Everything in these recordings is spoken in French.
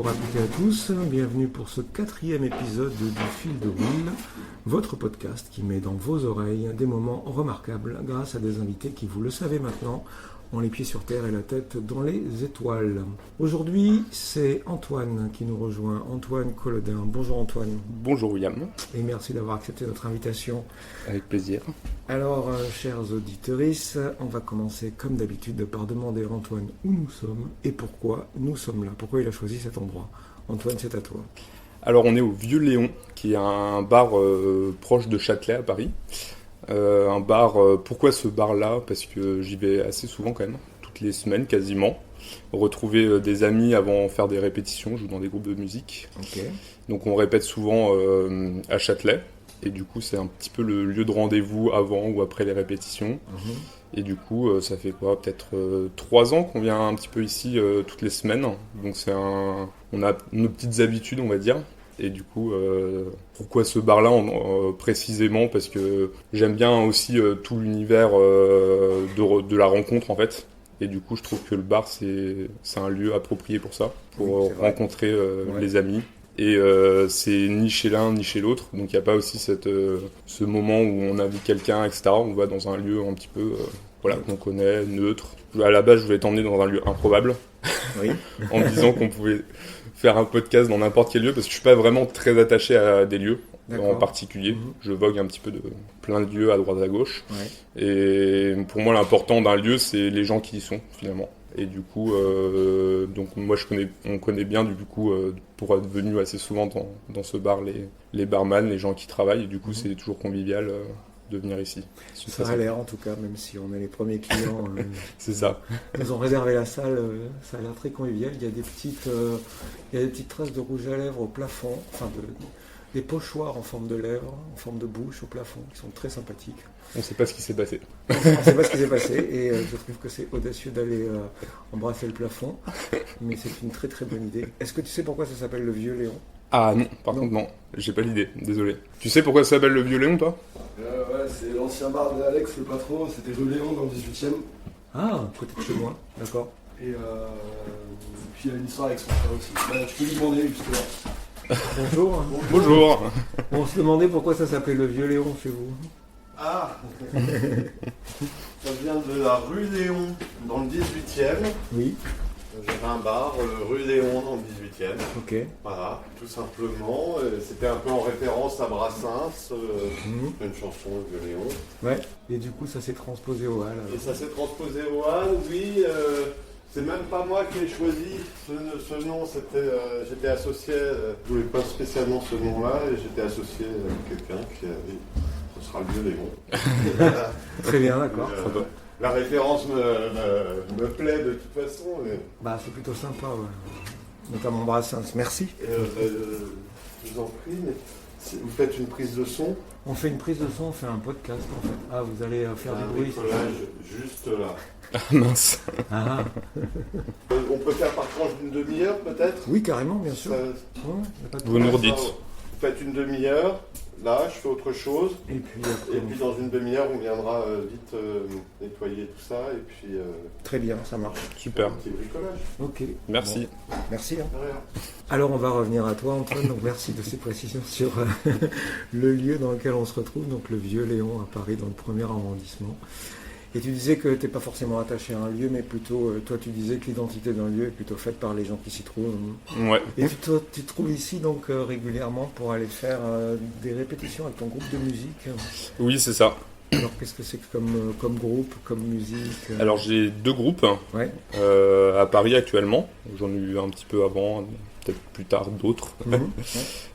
Bonjour à toutes et à tous, bienvenue pour ce 4e épisode du Fil de Roule, votre podcast qui met dans vos oreilles des moments remarquables grâce à des invités qui, vous le savez maintenant, ont les pieds sur terre et la tête dans les étoiles. Aujourd'hui, c'est Antoine qui nous rejoint, Antoine Collodin. Bonjour Antoine. Bonjour William. Et merci d'avoir accepté notre invitation. Avec plaisir. Alors, chers auditeurs, on va commencer comme d'habitude par demander à Antoine où nous sommes et pourquoi nous sommes là. Pourquoi il a choisi cet endroit. Antoine, c'est à toi. Alors, on est au Vieux Léon, qui est un bar proche de Châtelet à Paris. Un bar, pourquoi ce bar-là? Parce que j'y vais assez souvent quand même, toutes les semaines quasiment. Retrouver des amis avant de faire des répétitions, je joue dans des groupes de musique. Okay. Donc on répète souvent à Châtelet. Et du coup, c'est un petit peu le lieu de rendez-vous avant ou après les répétitions. Et du coup, ça fait quoi? Peut-être 3 ans qu'on vient un petit peu ici toutes les semaines. Donc on a nos petites habitudes, on va dire. Et du coup, pourquoi ce bar-là précisément? Parce que j'aime bien aussi tout l'univers de la rencontre, en fait. Et du coup, je trouve que le bar, c'est un lieu approprié pour ça, pour rencontrer les amis. Et c'est ni chez l'un ni chez l'autre, donc il n'y a pas aussi ce moment où on invite quelqu'un, etc. On va dans un lieu un petit peu qu'on connaît, neutre. À la base, je voulais t'emmener dans un lieu improbable, oui. en me disant qu'on pouvait faire un podcast dans n'importe quel lieu, parce que je suis pas vraiment très attaché à des lieux en particulier. Je vogue un petit peu de plein de lieux à droite à gauche. Ouais. Et pour moi, l'important d'un lieu, c'est les gens qui y sont, finalement. Et du coup, donc moi on connaît bien du coup pour être venu assez souvent dans ce bar les barman, les gens qui travaillent. Et du coup, c'est toujours convivial de venir ici. Ça a l'air en tout cas, même si on est les premiers clients. C'est ça. Nous ont réservé la salle, ça a l'air très convivial. Il y a des petites traces de rouge à lèvres au plafond, enfin des pochoirs en forme de lèvres, en forme de bouche au plafond, qui sont très sympathiques. On ne sait pas ce qui s'est passé. On ne sait pas ce qui s'est passé et je trouve que c'est audacieux d'aller embrasser le plafond, mais c'est une très très bonne idée. Est-ce que tu sais pourquoi ça s'appelle le Vieux Léon? Ah non, contre non, j'ai pas l'idée, désolé. Tu sais pourquoi ça s'appelle le Vieux Léon, toi? Ouais, c'est l'ancien bar d'Alex, le patron, c'était rue Léon dans le 18e. Ah, côté de chez moi, d'accord. Et puis il y a une histoire avec son frère aussi. Bah, tu peux lui demander justement. Bonjour. Bonjour. On se demandait pourquoi ça s'appelait le Vieux Léon chez vous. Ah. Ça vient de la rue Léon, dans le 18e. Oui. J'avais un bar, rue Léon, dans le 18e. Ok. Voilà, tout simplement. C'était un peu en référence à Brassens, une chanson de Léon. Ouais. Et du coup, ça s'est transposé au hall. Et ça s'est transposé au hall, oui. C'est même pas moi qui ai choisi ce nom, j'étais associé, je voulais pas spécialement ce nom-là, et j'étais associé à quelqu'un qui a dit ce sera le Vieux Léon. Très bien, d'accord. La référence me plaît de toute façon. Mais... Bah, c'est plutôt sympa, ouais. Notamment Brassens. Merci. Je vous en prie, mais vous faites une prise de son? On fait une prise de son, on fait un podcast en fait. Ah, vous allez faire du bruit. Juste là. Ah mince. Ah. On peut faire par tranche d'une demi-heure peut-être? Oui, carrément, bien sûr. Vous nous redites. Vous faites une demi-heure, là je fais autre chose. Et puis dans une demi-heure, on viendra vite nettoyer tout ça. Et puis, très bien, ça marche. Super. Un petit bricolage. Ok. Merci. Bon. Merci. Hein. De rien. Alors on va revenir à toi Antoine, donc merci de ces précisions sur le lieu dans lequel on se retrouve, donc le Vieux Léon à Paris dans le 1er arrondissement. Et tu disais que tu n'es pas forcément attaché à un lieu, mais plutôt, toi tu disais que l'identité d'un lieu est plutôt faite par les gens qui s'y trouvent. Ouais. Et tu te trouves ici donc régulièrement pour aller faire des répétitions avec ton groupe de musique. Oui, c'est ça. Alors qu'est-ce que c'est comme groupe, comme musique Alors j'ai 2 groupes à Paris actuellement. J'en ai eu un petit peu avant, peut-être plus tard d'autres. Mais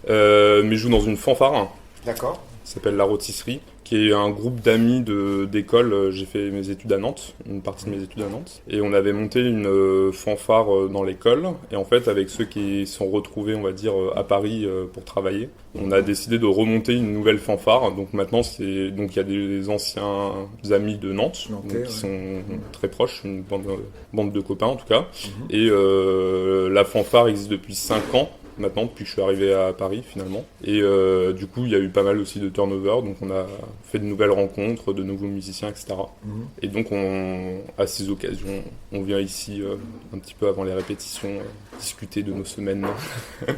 je joue dans une fanfare. D'accord. Ça s'appelle La Rôtisserie, qui est un groupe d'amis d'école. J'ai fait mes études à Nantes, une partie de mes études à Nantes. Et on avait monté une fanfare dans l'école. Et en fait, avec ceux qui sont retrouvés, on va dire, à Paris pour travailler, on a décidé de remonter une nouvelle fanfare. Donc maintenant, il y a des anciens amis de Nantes, qui sont très proches, une bande de copains en tout cas. Et la fanfare existe depuis 5 ans. maintenant, depuis que je suis arrivé à Paris finalement. Et du coup, il y a eu pas mal aussi de turnover, donc on a fait de nouvelles rencontres, de nouveaux musiciens, etc. Et donc, à ces occasions, on vient ici un petit peu avant les répétitions, discuter de nos semaines.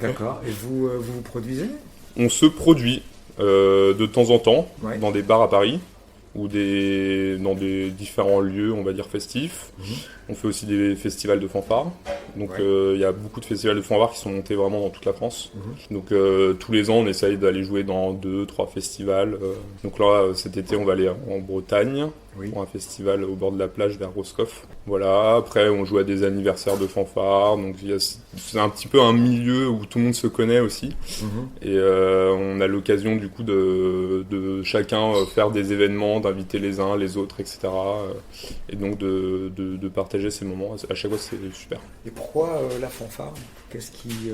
D'accord. Et vous vous produisez? On se produit de temps en temps Ouais. dans des bars à Paris ou dans des différents lieux, on va dire, festifs. On fait aussi des festivals de fanfare. Donc il y a beaucoup de festivals de fanfare qui sont montés vraiment dans toute la France. Donc tous les ans, on essaye d'aller jouer dans 2-3 festivals. Donc là, cet été, on va aller en Bretagne pour un festival au bord de la plage vers Roscoff. Voilà. Après, on joue à des anniversaires de fanfare. Donc c'est un petit peu un milieu où tout le monde se connaît aussi. Et on a l'occasion du coup de chacun faire des événements, d'inviter les uns, les autres, etc. Et donc de partager ces moments. À chaque fois, c'est super. Et pourquoi la fanfare? Qu'est-ce qui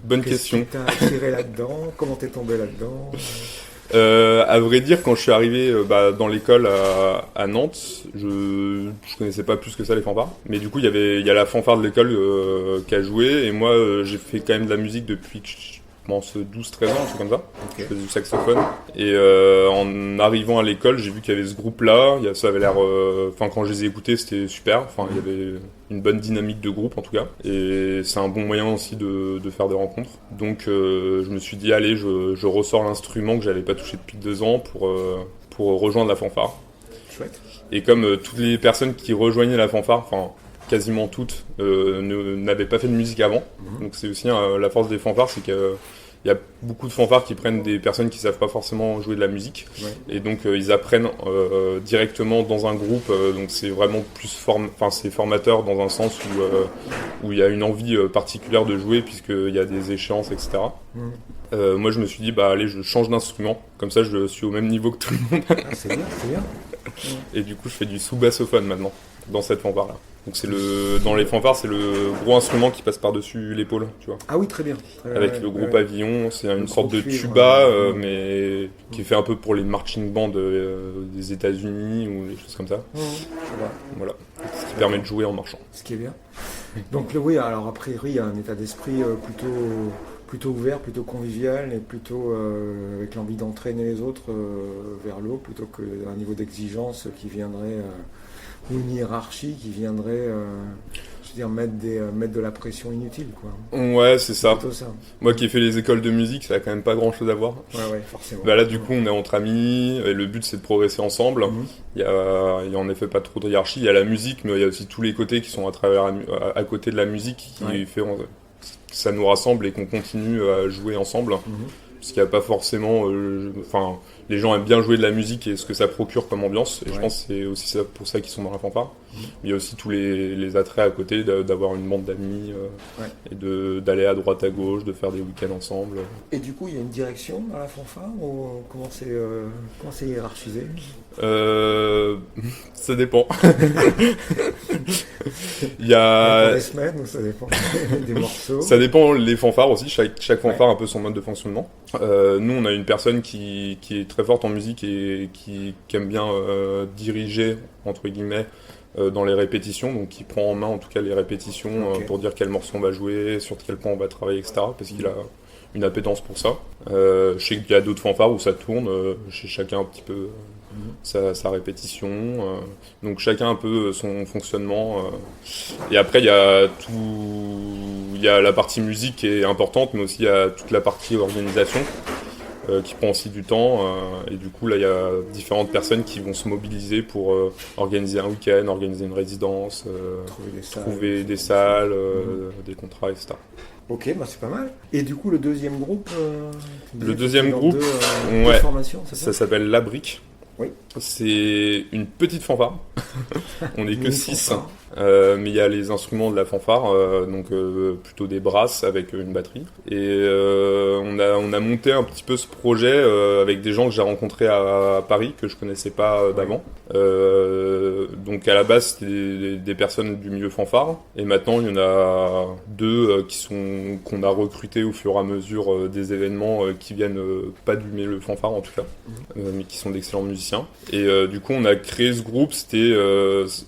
Bonne qu'est-ce question. qui t'a attiré là-dedans? Comment t'es tombé là-dedans? À vrai dire, quand je suis arrivé dans l'école à Nantes, je connaissais pas plus que ça les fanfares. Mais du coup, il y a la fanfare de l'école qui a joué. Et moi, j'ai fait quand même de la musique depuis que je pense 12-13 ans, un truc comme ça. Je faisais du saxophone. Et en arrivant à l'école, j'ai vu qu'il y avait ce groupe-là. Ça avait l'air... quand je les ai écoutés, c'était super. Enfin, il y avait une bonne dynamique de groupe, en tout cas. Et c'est un bon moyen aussi de faire des rencontres. Donc, je me suis dit, allez, je ressors l'instrument que j'avais pas touché depuis 2 ans pour rejoindre la fanfare. Chouette. Et comme toutes les personnes qui rejoignaient la fanfare, enfin quasiment toutes, n'avaient pas fait de musique avant. Donc c'est aussi la force des fanfares, c'est qu'il y a beaucoup de fanfares qui prennent des personnes qui savent pas forcément jouer de la musique. Et donc ils apprennent directement dans un groupe. Donc c'est vraiment plus c'est formateur dans un sens où il y a une envie particulière de jouer puisqu'il y a des échéances, etc. Moi je me suis dit allez, je change d'instrument, comme ça je suis au même niveau que tout le monde. C'est bien, c'est bien. Et du coup je fais du sous-bassophone maintenant dans cette fanfare là. Donc dans les fanfares, c'est le gros instrument qui passe par-dessus l'épaule, tu vois. Ah oui, très bien. Avec le gros pavillon, c'est une sorte de cuivre, tuba, mais qui est fait un peu pour les marching bands des États-Unis ou des choses comme ça. Voilà. Ce qui permet de jouer en marchant. Ce qui est bien. Donc oui, alors a priori, il y a un état d'esprit plutôt ouvert, plutôt convivial et plutôt avec l'envie d'entraîner les autres vers le haut plutôt qu'un niveau d'exigence qui viendrait ou une hiérarchie qui viendrait mettre de la pression inutile, quoi. Ouais, c'est ça. Plutôt ça. Moi qui ai fait les écoles de musique, ça a quand même pas grand chose à voir. Ouais, forcément. Là du coup on est entre amis et le but c'est de progresser ensemble. Il y a en effet pas trop de hiérarchie, il y a la musique mais il y a aussi tous les côtés qui sont à côté de la musique qui fait ça nous rassemble et qu'on continue à jouer ensemble. Parce qu'il n'y a pas forcément... les gens aiment bien jouer de la musique et ce que ça procure comme ambiance. Et je pense que c'est aussi ça, pour ça qu'ils sont dans la fanfare. Mais il y a aussi tous les attraits à côté, d'avoir une bande d'amis, et d'aller à droite à gauche, de faire des week-ends ensemble. Et du coup, il y a une direction dans la fanfare ou comment c'est hiérarchisé? Ça dépend. Il y a... des semaines ou ça dépend des morceaux? Ça dépend les fanfares aussi, chaque fanfare a un peu son mode de fonctionnement. Nous, on a une personne qui est très forte en musique et qui aime bien diriger, entre guillemets, dans les répétitions, donc qui prend en main en tout cas les répétitions pour dire quel morceau on va jouer, sur quel point on va travailler, etc. Parce qu'il a une appétence pour ça. Je sais qu'il y a d'autres fanfares où ça tourne, chez chacun un petit peu sa répétition. Donc chacun un peu son fonctionnement. Et après il y a la partie musique qui est importante, mais aussi il y a toute la partie organisation qui prend aussi du temps. Et du coup là il y a différentes personnes qui vont se mobiliser pour organiser un week-end, organiser une résidence, trouver des salles, des contrats, etc. Ok, c'est pas mal. Et du coup, le deuxième groupe Le deuxième groupe, deux formations, c'est ça s'appelle La Brique. Oui. C'est une petite fanfare. On n'est que 6. Mais il y a les instruments de la fanfare, donc plutôt des brasses avec une batterie. Et on a monté un petit peu ce projet avec des gens que j'ai rencontrés à Paris, que je connaissais pas d'avant. Donc à la base, c'était des personnes du milieu fanfare. Et maintenant, il y en a 2 qu'on a recrutés au fur et à mesure des événements qui viennent pas du milieu fanfare en tout cas, mais qui sont d'excellents musiciens. musiciens. Et du coup, on a créé ce groupe. C'était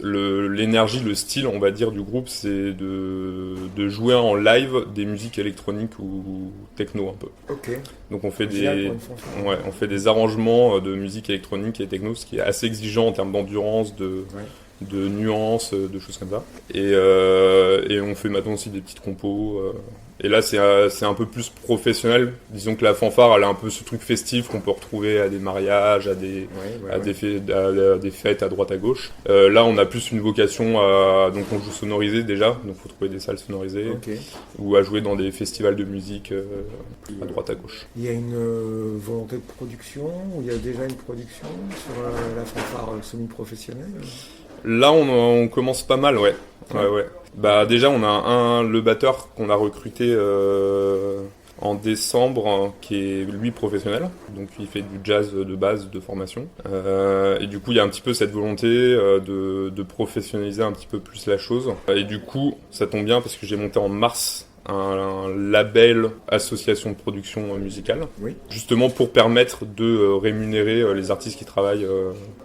l'énergie, le style, on va dire, du groupe, c'est de jouer en live des musiques électroniques ou techno un peu. Ok. Donc on fait On fait des arrangements de musique électronique et techno, ce qui est assez exigeant en termes d'endurance, de nuances, de choses comme ça. Et on fait maintenant aussi des petites compos. Et là, c'est un peu plus professionnel. Disons que la fanfare, elle a un peu ce truc festif qu'on peut retrouver à des mariages, à des fêtes à droite à gauche. Là, on a plus une vocation donc on joue sonorisé déjà, donc faut trouver des salles sonorisées, ou à jouer dans des festivals de musique à droite à gauche. Il y a une volonté de production, ou il y a déjà une production sur la fanfare semi-professionnelle? Là, on commence pas mal, ouais. Bah déjà, on a le batteur qu'on a recruté en décembre, qui est lui professionnel, donc il fait du jazz de base, de formation. Et du coup, il y a un petit peu cette volonté de professionnaliser un petit peu plus la chose. Et du coup, ça tombe bien parce que j'ai monté en mars un label association de production musicale, justement pour permettre de rémunérer les artistes qui travaillent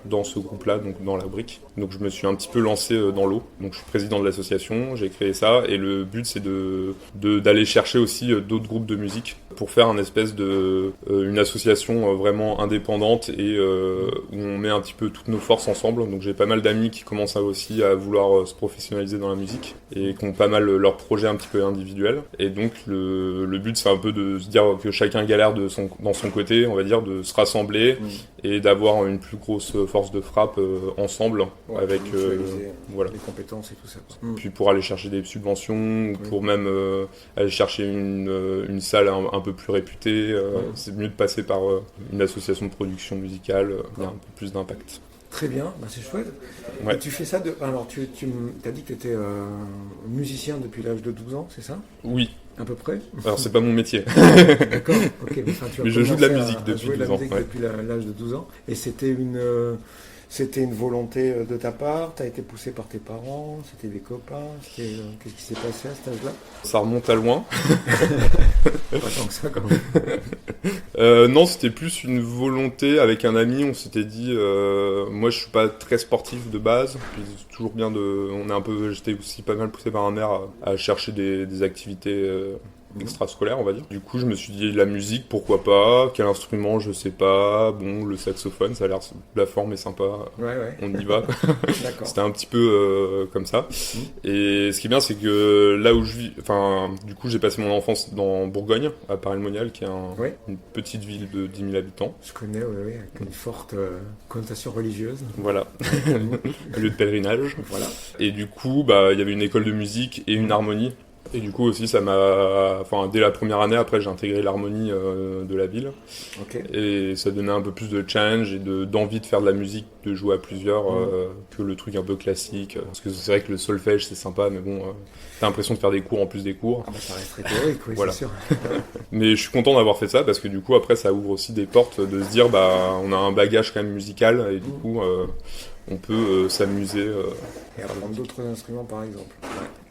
dans ce groupe-là, donc dans la brique. Donc je me suis un petit peu lancé dans l'eau. Donc je suis président de l'association, j'ai créé ça, et le but c'est d'aller chercher aussi d'autres groupes de musique pour faire une espèce une association vraiment indépendante et où on met un petit peu toutes nos forces ensemble. Donc j'ai pas mal d'amis qui commencent aussi à vouloir se professionnaliser dans la musique et qui ont pas mal leurs projets un petit peu individuels. Et donc le but c'est un peu de se dire que chacun galère dans son côté, on va dire, de se rassembler et d'avoir une plus grosse force de frappe ensemble, avec les compétences et tout ça. Puis pour aller chercher des subventions, ou pour même aller chercher une salle un peu plus réputée, c'est mieux de passer par une association de production musicale, il y a un peu plus d'impact. Très bien, c'est chouette. Ouais. Et tu fais ça alors tu as dit que tu étais musicien depuis l'âge de 12 ans, c'est ça? Oui. À peu près? Alors c'est pas mon métier. D'accord, ok. Mais je joue de la musique depuis 12 ans. Depuis l'âge de 12 ans. Et c'était une volonté de ta part? Tu as été poussé par tes parents? C'était des copains? Qu'est-ce qui s'est passé à cet âge-là? Ça remonte à loin. Pas tant que ça quand même. Non, c'était plus une volonté avec un ami. On s'était dit, moi je suis pas très sportif de base, puis c'est toujours bien j'étais aussi pas mal poussé par ma mère à chercher des activités extrascolaire, on va dire. Du coup, je me suis dit, la musique, pourquoi pas? Quel instrument, je sais pas. Bon, le saxophone, ça a l'air, la forme est sympa. On y va. C'était un petit peu comme ça. Et ce qui est bien, c'est que là où je vis, du coup, j'ai passé mon enfance dans Bourgogne, à Paray-le-Monial, qui est une petite ville de 10 000 habitants. Je connais, avec une forte connotation religieuse. Voilà. Un lieu de pèlerinage. Voilà. Et du coup, il y avait une école de musique et une harmonie. Et du coup aussi, dès la première année, après j'ai intégré l'harmonie de la ville. Et ça donnait un peu plus de challenge et d'envie de faire de la musique, de jouer à plusieurs, que le truc un peu classique. Parce que c'est vrai que le solfège c'est sympa, mais bon, t'as l'impression de faire des cours en plus des cours. Ça reste très théorique, oui, voilà. C'est sûr. Mais je suis content d'avoir fait ça, parce que du coup après ça ouvre aussi des portes de se dire, on a un bagage quand même musical, et du coup on peut s'amuser. Et apprendre d'autres instruments par exemple.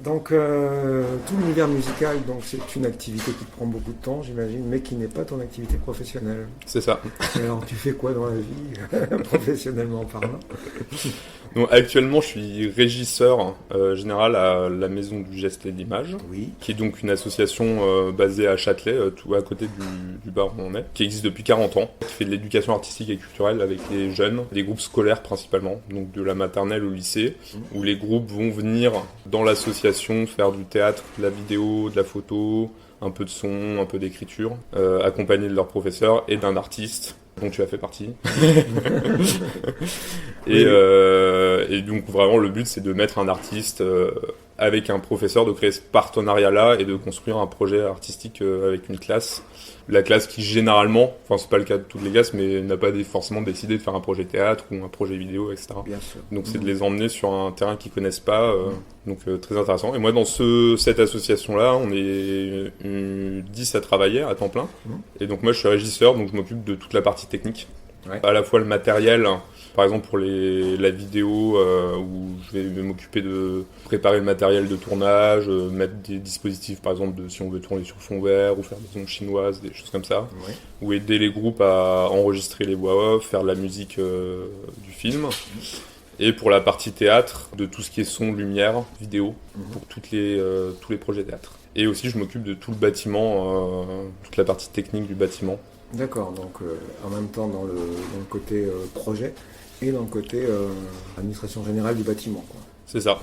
Donc tout l'univers musical, donc c'est une activité qui te prend beaucoup de temps, j'imagine, mais qui n'est pas ton activité professionnelle. C'est ça. Et alors tu fais quoi dans la vie, professionnellement parlant? Donc, actuellement, je suis régisseur général à la Maison du Geste et de l'Image, qui est donc une association basée à Châtelet, tout à côté du bar où on est, qui existe depuis 40 ans, qui fait de l'éducation artistique et culturelle avec les jeunes, des groupes scolaires principalement, donc de la maternelle au lycée, où les groupes vont venir dans l'association faire du théâtre, de la vidéo, de la photo, un peu de son, un peu d'écriture, accompagnés de leur professeur et d'un artiste dont tu as fait partie. Et donc vraiment le but c'est de mettre un artiste avec un professeur, de créer ce partenariat-là et de construire un projet artistique avec une classe. La classe qui généralement, c'est pas le cas de toutes les classes, mais n'a pas forcément décidé de faire un projet théâtre ou un projet vidéo, etc. Bien sûr. Donc c'est de les emmener sur un terrain qu'ils connaissent pas, donc très intéressant. Et moi dans cette association-là, on est 10 à travailler à temps plein. Et donc moi je suis régisseur, donc je m'occupe de toute la partie technique. À la fois le matériel, Par exemple pour la vidéo où je vais m'occuper de préparer le matériel de tournage, mettre des dispositifs par exemple si on veut tourner sur fond vert ou faire des ondes chinoises, des choses comme ça. Ouais. Ou aider les groupes à enregistrer les voix off, faire de la musique du film. Et pour la partie théâtre, de tout ce qui est son, lumière, vidéo, pour tous les projets théâtre. Et aussi je m'occupe de tout le bâtiment, toute la partie technique du bâtiment. D'accord, donc en même temps dans le côté projet et dans le côté administration générale du bâtiment, quoi. C'est ça.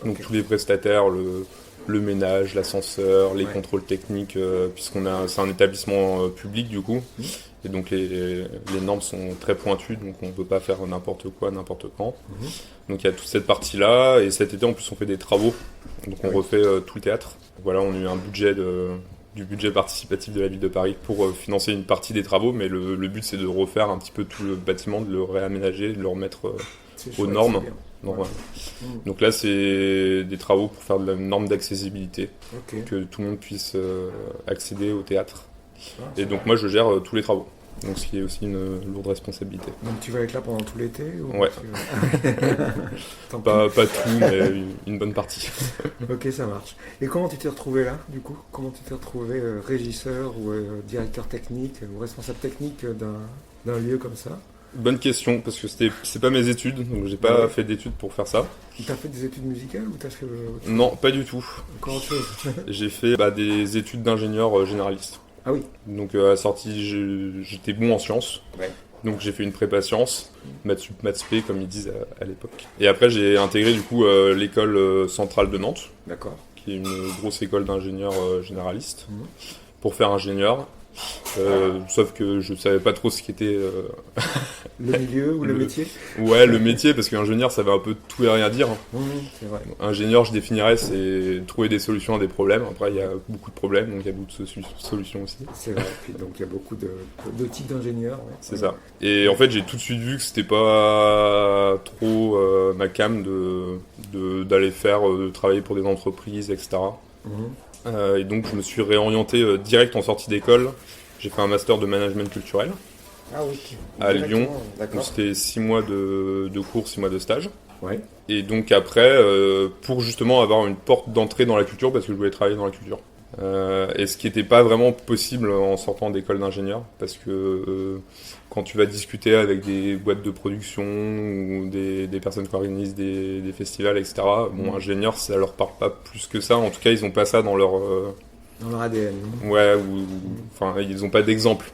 Donc Ok. tous les prestataires, le ménage, l'ascenseur, les contrôles techniques, c'est un établissement public du coup. Et donc les normes sont très pointues, donc on ne peut pas faire n'importe quoi, n'importe quand. Donc il y a toute cette partie-là, et cet été en plus on fait des travaux, donc on refait tout le théâtre. Voilà, on a eu un budget du budget participatif de la ville de Paris pour financer une partie des travaux, mais le but c'est de refaire un petit peu tout le bâtiment, de le réaménager, de le remettre C'est aux chouette, normes. c'est bien. Donc, Ouais. voilà. Donc là c'est des travaux pour faire de la norme d'accessibilité, Ok. que tout le monde puisse accéder au théâtre. Ah, Et donc moi je gère tous les travaux, donc ce qui est aussi une lourde responsabilité. donc tu vas être là pendant tout l'été ou Ouais. Tant pis. Pas tout, mais une bonne partie. Ok, ça marche. Et comment tu t'es retrouvé là, du coup? Comment tu t'es retrouvé régisseur ou directeur technique ou responsable technique d'un lieu comme ça? Bonne question, parce que c'est pas mes études, donc j'ai pas Ouais. fait d'études pour faire ça. T'as fait des études musicales ou t'as fait Non, pas du tout. encore autre chose? J'ai fait des études d'ingénieur généraliste. Ah oui. Donc à la sortie, j'étais bon en sciences. Ouais. Donc j'ai fait une prépa sciences, maths sup, maths spé comme ils disent à l'époque. Et après j'ai intégré du coup l'école centrale de Nantes, D'accord. qui est une grosse école d'ingénieurs généralistes, Mhm. pour faire ingénieur. Sauf que je savais pas trop ce qu'était Le milieu ou le métier? le métier, parce qu'ingénieur ça veut un peu tout et rien dire. C'est vrai. Ingénieur, je définirais, c'est trouver des solutions à des problèmes. Après, il y a beaucoup de problèmes, donc il y a beaucoup de solutions aussi. C'est vrai. Puis donc il y a beaucoup de types d'ingénieurs. Ouais. C'est ça. Et en fait, j'ai tout de suite vu que c'était pas trop ma came d'aller de travailler pour des entreprises, etc. Mhm. Et donc, je me suis réorienté direct en sortie d'école. J'ai fait un master de management culturel Ah oui. à Lyon. Directement, Donc, D'accord. c'était 6 mois de cours, 6 mois de stage. Ouais. Et donc après, pour justement avoir une porte d'entrée dans la culture, parce que je voulais travailler dans la culture. Et ce qui n'était pas vraiment possible en sortant d'école d'ingénieur, parce que quand tu vas discuter avec des boîtes de production ou des personnes qui organisent des festivals, etc., bon, ingénieur, ça leur parle pas plus que ça. En tout cas, ils ont pas ça dans leur... Dans leur ADN. enfin, ils ont pas d'exemple.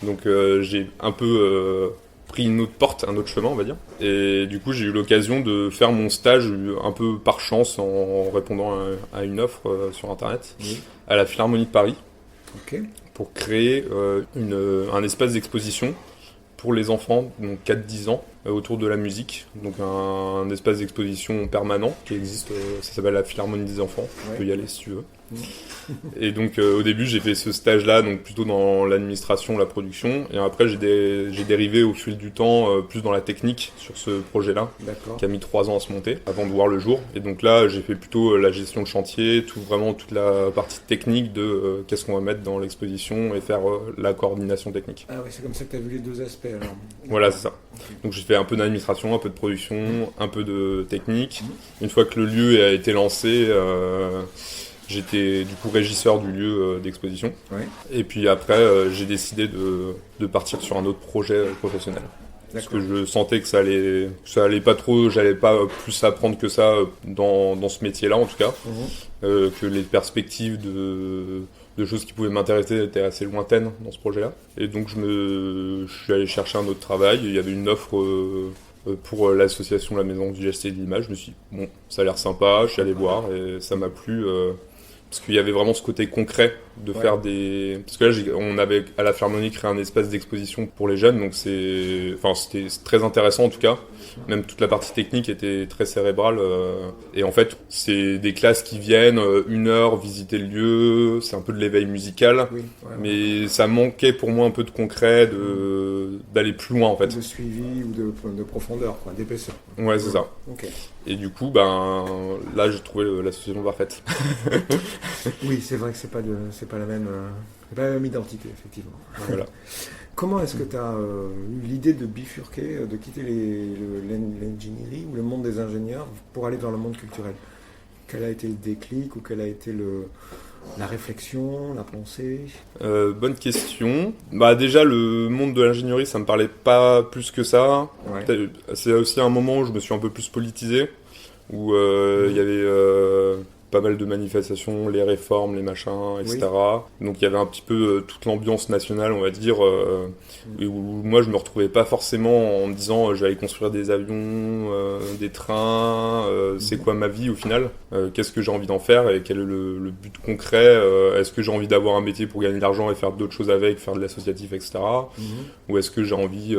Donc j'ai un peu pris une autre porte, un autre chemin, on va dire. Et du coup, j'ai eu l'occasion de faire mon stage un peu par chance en répondant à une offre sur Internet Oui. à la Philharmonie de Paris Ok. pour créer un espace d'exposition pour les enfants, donc 4-10 ans, autour de la musique. Donc un espace d'exposition permanent qui existe, ça s'appelle la Philharmonie des enfants. Ouais. Tu peux y aller si tu veux. Et donc au début j'ai fait ce stage là, donc plutôt dans l'administration, la production, et après j'ai dérivé au fil du temps plus dans la technique sur ce projet là, D'accord. qui a mis 3 ans à se monter avant de voir le jour. Et donc là j'ai fait plutôt la gestion de chantier, vraiment toute la partie technique de qu'est-ce qu'on va mettre dans l'exposition et faire la coordination technique. Ah oui, c'est comme ça que tu as vu les deux aspects alors. Voilà, c'est ça. Donc j'ai fait un peu d'administration, un peu de production, un peu de technique. Une fois que le lieu a été lancé, j'étais du coup régisseur du lieu d'exposition. Ouais. Et puis après, j'ai décidé de partir sur un autre projet professionnel. Parce que je sentais que ça allait pas trop, j'allais pas plus apprendre que ça dans ce métier-là en tout cas. Que les perspectives de choses qui pouvaient m'intéresser étaient assez lointaines dans ce projet-là. Et donc je suis allé chercher un autre travail. Il y avait une offre pour l'association La Maison du Geste et de l'Image. Je me suis dit, bon, ça a l'air sympa, je suis allé voir et ça m'a plu. Parce qu'il y avait vraiment ce côté concret de faire des... Parce que là, on avait à la Philharmonie créé un espace d'exposition pour les jeunes, donc c'était très intéressant en tout cas. Même toute la partie technique était très cérébrale. Et en fait, c'est des classes qui viennent 1 heure visiter le lieu, c'est un peu de l'éveil musical. Oui. Ouais, Mais ça manquait pour moi un peu de concret, d'aller plus loin en fait. de suivi ou de profondeur, quoi, d'épaisseur. Ouais, c'est ça. Ok. Et du coup, ben, là, j'ai trouvé l'association parfaite. Oui, c'est vrai que c'est pas la même, c'est pas la même identité, effectivement. Voilà. Comment est-ce que tu as eu l'idée de bifurquer, de quitter l'ingénierie ou le monde des ingénieurs pour aller dans le monde culturel? Quel a été le déclic ou quelle a été la réflexion, la pensée? Bonne question. Bah déjà, le monde de l'ingénierie, ça me parlait pas plus que ça. Ouais. C'est aussi un moment où je me suis un peu plus politisé, où il y avait pas mal de manifestations, les réformes, les machins, etc. Donc il y avait un petit peu toute l'ambiance nationale, on va dire, où moi je me retrouvais pas forcément en me disant je vais aller construire des avions, des trains, c'est quoi ma vie au final, qu'est-ce que j'ai envie d'en faire et quel est le but concret, est-ce que j'ai envie d'avoir un métier pour gagner de l'argent et faire d'autres choses avec, faire de l'associatif, etc. Ou est-ce que j'ai envie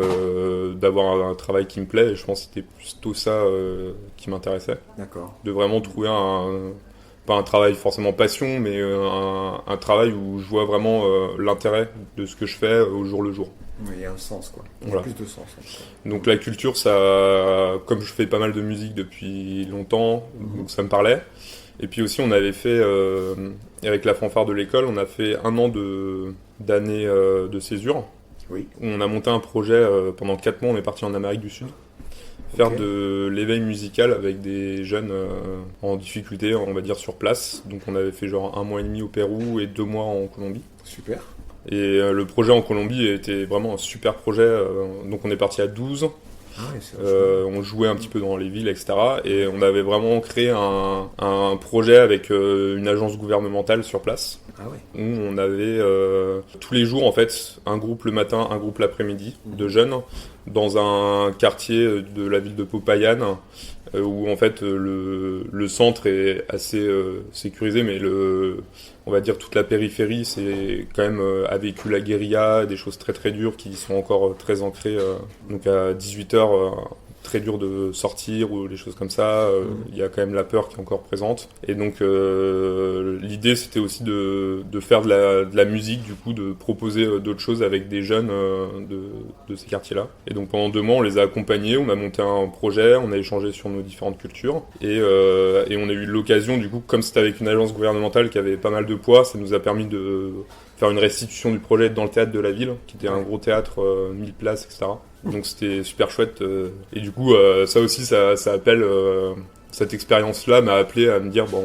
d'avoir un travail qui me plaît, et je pense que c'était plutôt ça qui m'intéressait. D'accord. De vraiment trouver pas un travail forcément passion, mais un travail où je vois vraiment l'intérêt de ce que je fais au jour le jour. Oui, il y a un sens, quoi. Il y a Voilà. plus de sens. En fait. Donc la culture, ça, comme je fais pas mal de musique depuis longtemps, donc ça me parlait. Et puis aussi, on avait fait, avec la fanfare de l'école, on a fait 1 an d'année de césure. Oui. Où on a monté un projet pendant 4 mois, on est parti en Amérique du Sud. Faire Ok. de l'éveil musical avec des jeunes en difficulté, on va dire sur place. Donc on avait fait genre 1 mois et demi au Pérou et 2 mois en Colombie. Super. Et le projet en Colombie était vraiment un super projet. Donc on est parti à 12. Ah oui, c'est On jouait un petit peu dans les villes, etc. Et on avait vraiment créé un projet avec une agence gouvernementale sur place. Ah oui. Où on avait tous les jours en fait un groupe le matin, un groupe l'après-midi de jeunes dans un quartier de la ville de Popayán où en fait le centre est assez sécurisé, mais on va dire toute la périphérie c'est quand même a vécu la guérilla, des choses très très dures qui sont encore très ancrées. Donc à 18h très dur de sortir ou des choses comme ça, il y a quand même la peur qui est encore présente. Et donc l'idée c'était aussi de faire de la musique, du coup de proposer d'autres choses avec des jeunes de ces quartiers-là. Et donc pendant 2 mois on les a accompagnés, on a monté un projet, on a échangé sur nos différentes cultures et on a eu l'occasion, du coup comme c'était avec une agence gouvernementale qui avait pas mal de poids, ça nous a permis de faire une restitution du projet dans le théâtre de la ville, qui était un gros théâtre, 1000 places, etc. Donc c'était super chouette. Et du coup, ça aussi, ça appelle... cette expérience-là m'a appelé à me dire, bon,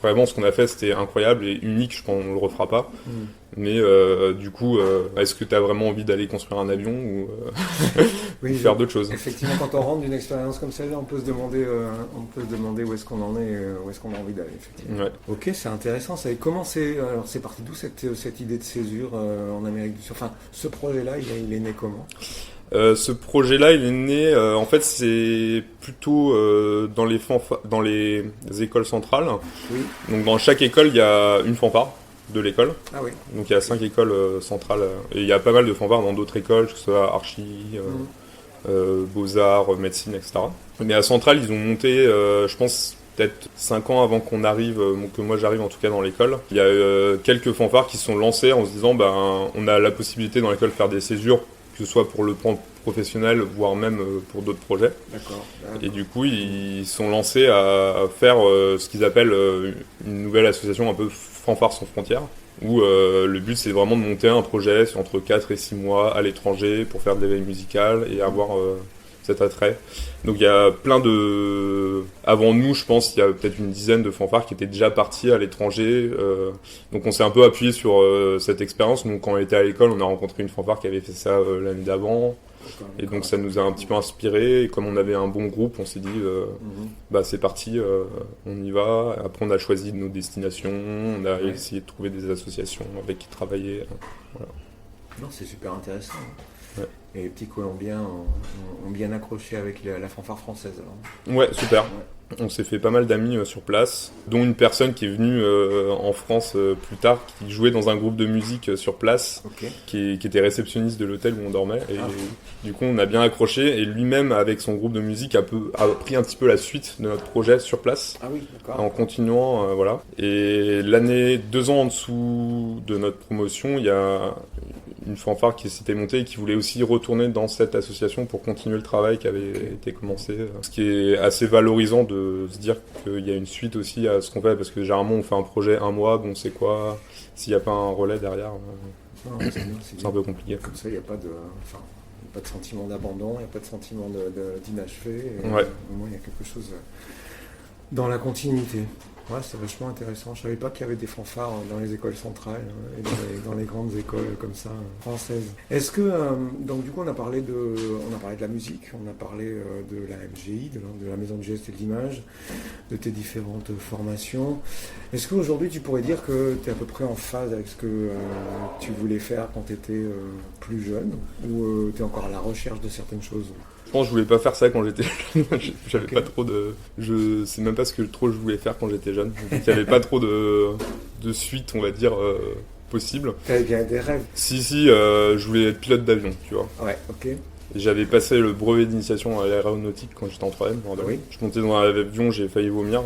vraiment, ce qu'on a fait, c'était incroyable et unique, je pense qu'on le refera pas. Mais du coup, est-ce que tu as vraiment envie d'aller construire un avion ou Oui, faire d'autres choses? Effectivement, quand on rentre d'une expérience comme celle-là, on peut se demander où est-ce qu'on en est, où est-ce qu'on a envie d'aller. Effectivement. Ouais. Ok, c'est intéressant. Ça. Et comment alors c'est parti d'où cette idée de césure en Amérique du Sud? Enfin, ce projet-là, il est né comment? Ce projet-là, il est né, en fait, c'est plutôt dans les écoles centrales. Oui. Donc dans chaque école, il y a une fanfare de l'école. Ah oui. Donc il y a 5 écoles centrales et il y a pas mal de fanfares dans d'autres écoles, que ce soit archi, beaux-arts, médecine, etc. Mais à Centrale, ils ont monté, je pense, peut-être 5 ans avant qu'on arrive, que moi j'arrive en tout cas dans l'école. Il y a quelques fanfares qui se sont lancés en se disant, on a la possibilité dans l'école de faire des césures, que ce soit pour le plan professionnel, voire même pour d'autres projets. D'accord. Et du coup, ils sont lancés à faire ce qu'ils appellent une nouvelle association un peu Fanfare sans frontières, où le but c'est vraiment de monter un projet entre 4 et 6 mois à l'étranger pour faire de l'éveil musical et avoir cet attrait. Donc il y a plein de... Avant nous, je pense, il y a peut-être une dizaine de fanfares qui étaient déjà partis à l'étranger. Donc on s'est un peu appuyé sur cette expérience. Donc quand on était à l'école, on a rencontré une fanfare qui avait fait ça l'année d'avant. Et donc ça nous a un petit peu inspiré. Et comme on avait un bon groupe, on s'est dit, c'est parti, on y va. Après on a choisi nos destinations, on a essayé de trouver des associations avec qui travailler. Voilà. Non, c'est super intéressant. Ouais. Et les petits Colombiens ont bien accroché avec la fanfare française alors. Ouais, super. Ouais. On s'est fait pas mal d'amis sur place, dont une personne qui est venue en France plus tard, qui jouait dans un groupe de musique sur place, qui était réceptionniste de l'hôtel où on dormait. Et du coup, on a bien accroché. Et lui-même, avec son groupe de musique, a pris un petit peu la suite de notre projet sur place. Ah oui, d'accord. En continuant, voilà. Et 2 ans en dessous de notre promotion, il y a une fanfare qui s'était montée et qui voulait aussi retourner dans cette association pour continuer le travail qui avait été commencé. Ce qui est assez valorisant de se dire qu'il y a une suite aussi à ce qu'on fait, parce que généralement on fait un projet un mois, bon c'est quoi, s'il n'y a pas un relais derrière, Non, c'est un peu compliqué. Comme ça, il n'y a pas de sentiment d'abandon, il n'y a pas de sentiment d'inachevé. Ouais. Au moins, il y a quelque chose dans la continuité. Ouais, c'est vachement intéressant. Je ne savais pas qu'il y avait des fanfares dans les écoles centrales et dans les grandes écoles comme ça françaises. Est-ce que donc du coup on a parlé de la musique, on a parlé de la MGI, de la Maison du Geste et de l'Image, de tes différentes formations. Est-ce qu'aujourd'hui tu pourrais dire que tu es à peu près en phase avec ce que tu voulais faire quand tu étais plus jeune, ou tu es encore à la recherche de certaines choses? Je pense que je voulais pas faire ça quand j'étais jeune. J'avais pas trop de. Je sais même pas ce que je voulais faire quand j'étais jeune. Il n'y avait pas trop de suite, on va dire, possible. T'avais bien des rêves? Si, je voulais être pilote d'avion, tu vois. Ouais, ok. Et j'avais passé le brevet d'initiation à l'aéronautique quand j'étais en 3ème. Oui. Je montais dans un avion, j'ai failli vomir.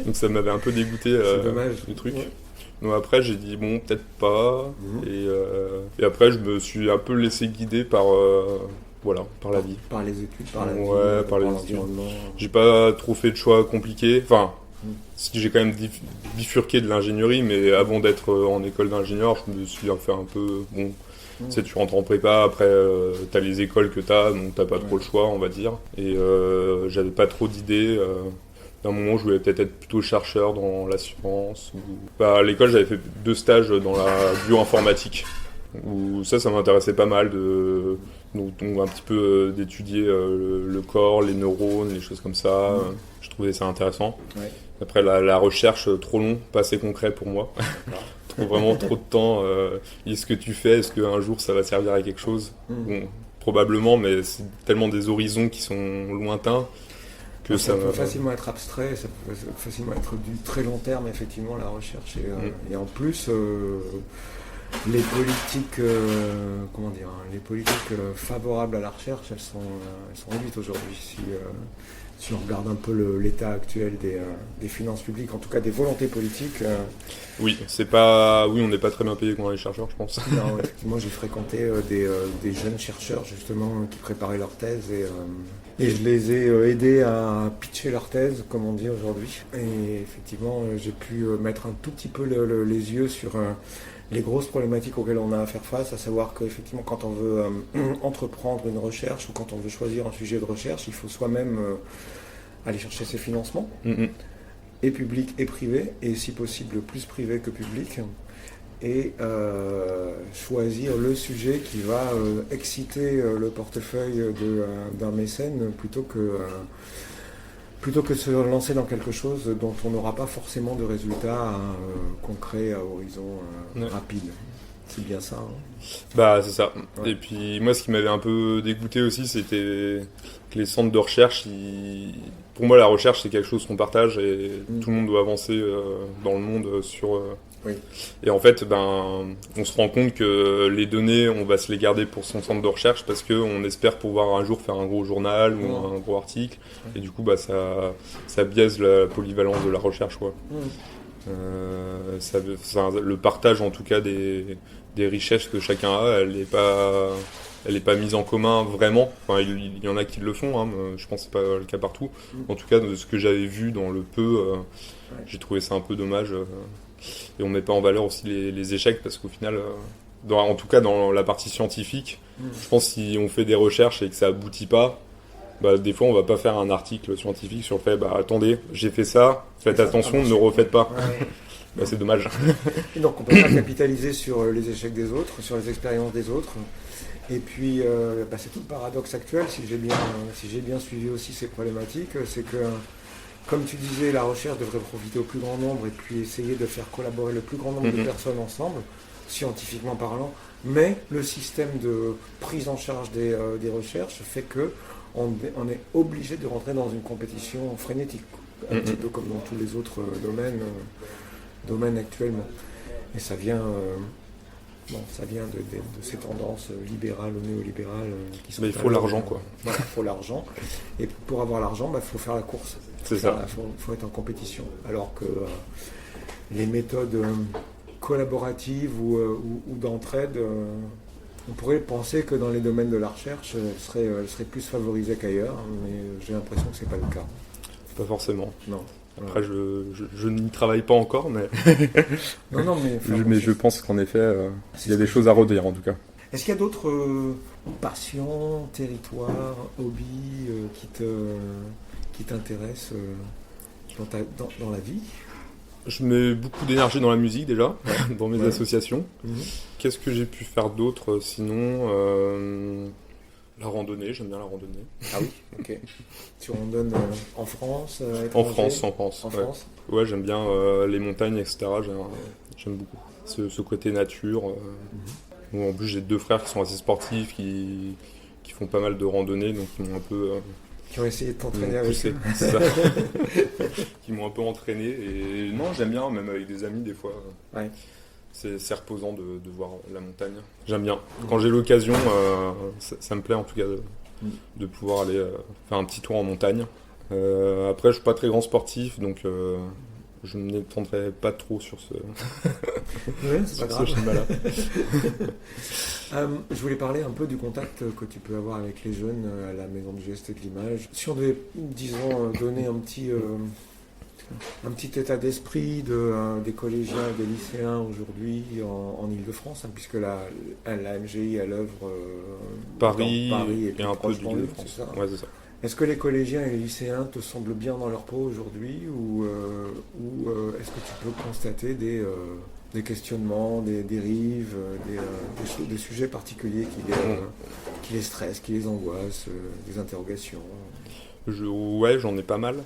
Donc ça m'avait un peu dégoûté du truc. Ouais. Donc après j'ai dit bon peut-être pas, et après je me suis un peu laissé guider par la vie. Par les études, par la vie, par les l'environnement. J'ai pas trop fait de choix compliqués. Enfin, si j'ai quand même bifurqué de l'ingénierie, mais avant d'être en école d'ingénieur, je me suis fait un peu bon. Tu sais, tu rentres en prépa, après t'as les écoles que t'as, donc t'as pas trop le choix, on va dire. Et j'avais pas trop d'idées. D'un moment, je voulais peut-être être plutôt chercheur dans l'assurance. À l'école, j'avais fait 2 stages dans la bioinformatique. Où ça m'intéressait pas mal donc un petit peu d'étudier le corps, les neurones, les choses comme ça. Je trouvais ça intéressant. Ouais. Après, la recherche, trop long, pas assez concret pour moi. Vraiment trop de temps. Est-ce que tu fais, est-ce qu'un jour ça va servir à quelque chose? Bon, probablement, mais c'est tellement des horizons qui sont lointains. Ça peut facilement être abstrait, ça peut facilement être du très long terme, effectivement, la recherche. Et en plus, les politiques, les politiques favorables à la recherche, elles sont réduites aujourd'hui. Si on regarde un peu l'état actuel des finances publiques, en tout cas des volontés politiques. Oui, on n'est pas très bien payé quand on est chercheur, je pense. Non, effectivement, j'ai fréquenté des jeunes chercheurs justement qui préparaient leur thèse et je les ai aidés à pitcher leur thèse, comme on dit aujourd'hui. Et effectivement, j'ai pu mettre un tout petit peu les yeux sur les grosses problématiques auxquelles on a à faire face, à savoir qu'effectivement, quand on veut entreprendre une recherche ou quand on veut choisir un sujet de recherche, il faut soi-même aller chercher ses financements, et publics et privés, et si possible plus privé que public, et choisir le sujet qui va exciter le portefeuille d'un mécène plutôt que de se lancer dans quelque chose dont on n'aura pas forcément de résultats concrets à horizon rapide. C'est bien ça. Bah, c'est ça. Ouais. Et puis, moi, ce qui m'avait un peu dégoûté aussi, c'était que les centres de recherche, pour moi, la recherche, c'est quelque chose qu'on partage et tout le monde doit avancer dans le monde sur... Oui. Et en fait, on se rend compte que les données, on va se les garder pour son centre de recherche parce qu'on espère pouvoir un jour faire un gros journal ou un gros article. Et du coup, ça biaise la polyvalence de la recherche, quoi. Le partage, en tout cas, des richesses que chacun a, elle n'est pas mise en commun vraiment. Enfin, il y en a qui le font, mais je pense que c'est pas le cas partout. En tout cas, de ce que j'avais vu dans le peu, j'ai trouvé ça un peu dommage. Et on met pas en valeur aussi les échecs parce qu'au final, en tout cas dans la partie scientifique, je pense que si on fait des recherches et que ça aboutit pas, des fois on va pas faire un article scientifique sur le fait, attendez, j'ai fait ça, faites attention, ne refaites pas. Ouais. C'est dommage. Et donc on peut pas capitaliser sur les échecs des autres, sur les expériences des autres. Et puis c'est tout le paradoxe actuel, si j'ai bien suivi aussi ces problématiques, c'est que comme tu disais, la recherche devrait profiter au plus grand nombre et puis essayer de faire collaborer le plus grand nombre de personnes ensemble, scientifiquement parlant, mais le système de prise en charge des recherches fait qu'on est obligé de rentrer dans une compétition frénétique, un petit peu comme dans tous les autres domaines actuellement. Et ça vient de ces tendances libérales ou néolibérales qui sont... Mais il faut l'argent, quoi. Voilà, il faut l'argent. Et pour avoir l'argent, il faut faire la course. C'est ça. Il faut être en compétition. Alors que les méthodes collaborative ou d'entraide, on pourrait penser que dans les domaines de la recherche, elle serait plus favorisée qu'ailleurs, mais j'ai l'impression que c'est pas le cas. Pas forcément. Non. Après, je n'y travaille pas encore, mais, Non, mais je pense qu'en effet, il y a des choses à redire en tout cas. Est-ce qu'il y a d'autres passions, territoires, hobbies qui t'intéressent dans la vie? Je mets beaucoup d'énergie dans la musique déjà, dans mes associations. Qu'est-ce que j'ai pu faire d'autre sinon la randonnée, j'aime bien la randonnée. Ah oui, ok. Tu randonnes en France, En France. En France. Ouais, j'aime bien les montagnes, etc. J'aime beaucoup ce côté nature. Où en plus, j'ai 2 frères qui sont assez sportifs, qui font pas mal de randonnées, donc qui m'ont un peu... qui ont essayé de t'entraîner avec eux. C'est ça. Qui m'ont un peu entraîné. Et non, j'aime bien, même avec des amis, des fois. Ouais. C'est reposant de voir la montagne. J'aime bien. Quand j'ai l'occasion, ça me plaît en tout cas de pouvoir aller faire un petit tour en montagne. Après, je suis pas très grand sportif, donc je ne m'étendrai pas trop sur ce, c'est pas grave. schéma-là. Je voulais parler un peu du contact que tu peux avoir avec les jeunes à la Maison du Geste et de l'Image. Si on devait, disons, donner un petit état d'esprit des collégiens et des lycéens aujourd'hui en Ile-de-France, puisque la MGI à l'œuvre Paris et un peu de d'Île-de-France. c'est ça. Ouais, c'est ça. Est-ce que les collégiens et les lycéens te semblent bien dans leur peau aujourd'hui ou est-ce que tu peux constater des questionnements, des dérives, des sujets particuliers qui les stressent, qui les angoissent, des interrogations? Ouais, j'en ai pas mal.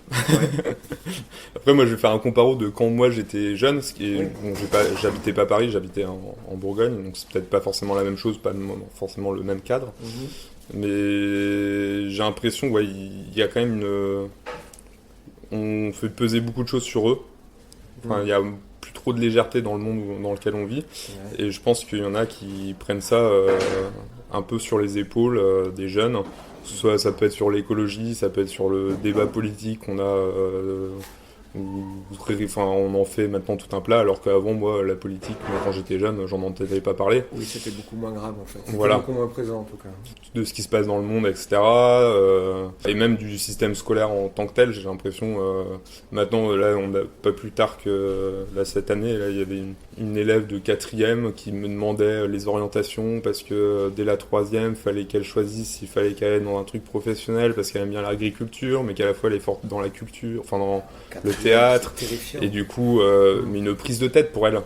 Après, moi, je vais faire un comparo de quand moi j'étais jeune. Bon, j'habitais pas à Paris, j'habitais en Bourgogne, donc c'est peut-être pas forcément la même chose, pas forcément le même cadre. Mais j'ai l'impression qu'il y a quand même on fait peser beaucoup de choses sur eux. Enfin, il y a plus trop de légèreté dans le monde dans lequel on vit. Et je pense qu'il y en a qui prennent ça un peu sur les épaules des jeunes. Soit ça peut être sur l'écologie, ça peut être sur le débat politique qu'on a, on en fait maintenant tout un plat, alors qu'avant, moi, la politique, quand j'étais jeune, j'en entendais pas parler. Oui, c'était beaucoup moins grave en fait. C'était voilà. beaucoup moins présent en tout cas. De ce qui se passe dans le monde, etc. Et même du système scolaire en tant que tel, j'ai l'impression, maintenant, là, pas plus tard que cette année, là, il y avait une élève de 4e qui me demandait les orientations parce que dès la 3e, fallait qu'elle choisisse s'il fallait qu'elle aille dans un truc professionnel parce qu'elle aime bien l'agriculture, mais qu'à la fois elle est forte dans la culture, enfin dans le théâtre. Et du coup, mais une prise de tête pour elle.